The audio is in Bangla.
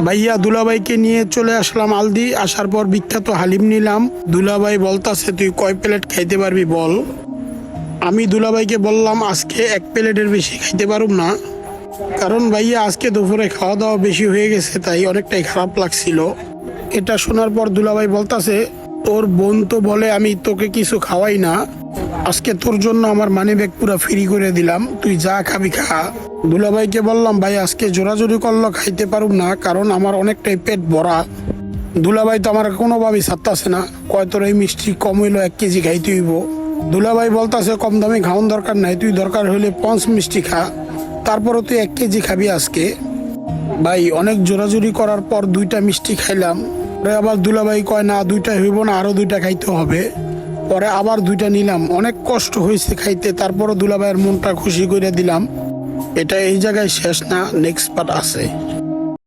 ভাইয়া দুলাভাইকে নিয়ে চলে আসলাম আলদি। আসার পর বিখ্যাত হালিম নিলাম। দুলাভাই বলতাছে তুই কয় প্লেট খাইতে পারবি বল। আমি দুলাভাইকে বললাম আজকে এক প্লেটের বেশি খাইতে পারুম না, কারণ ভাইয়া আজকে দুপুরে খাওয়া দাওয়া বেশি হয়ে গেছে, তাই অনেকটাই খারাপ লাগছিল। এটা শোনার পর দুলাভাই বলতাছে তোর বোন তো বলে আমি তোকে কিছু খাওয়াই না, আজকে তোর জন্য আমার মানি ব্যাগ পুরো ফ্রি করে দিলাম, তুই যা খাবি খা। দুলাভাইকে বললাম ভাই আজকে জোরাজোরি করলো খাইতে পারুম না, কারণ আমার অনেকটাই পেট ভরা। দুলাভাই তো আমার কোনোভাবেই ছাড়তাছে না, কয় তোর এই মিষ্টি কম হইলো 1 কেজি খাইতে হইব। দুলাভাই বলতাছে কম দামে খাওয়ান দরকার নাই, তুই দরকার হইলে 5 মিষ্টি খা, তারপরও তুই 1 কেজি খাবি আজকে। ভাই অনেক জোরাজুরি করার পর 2টা মিষ্টি খাইলাম। পরে আবার দুলাভাই কয় না 2টা হইব না, আরো 2টা খাইতে হবে। পরে আবার 2টা নিলাম, অনেক কষ্ট হয়েছে খাইতে, তারপরও দুলাভাইয়ের মনটা খুশি করে দিলাম। এটা এই জায়গায় শেষ না, নেক্সট পার্ট আছে।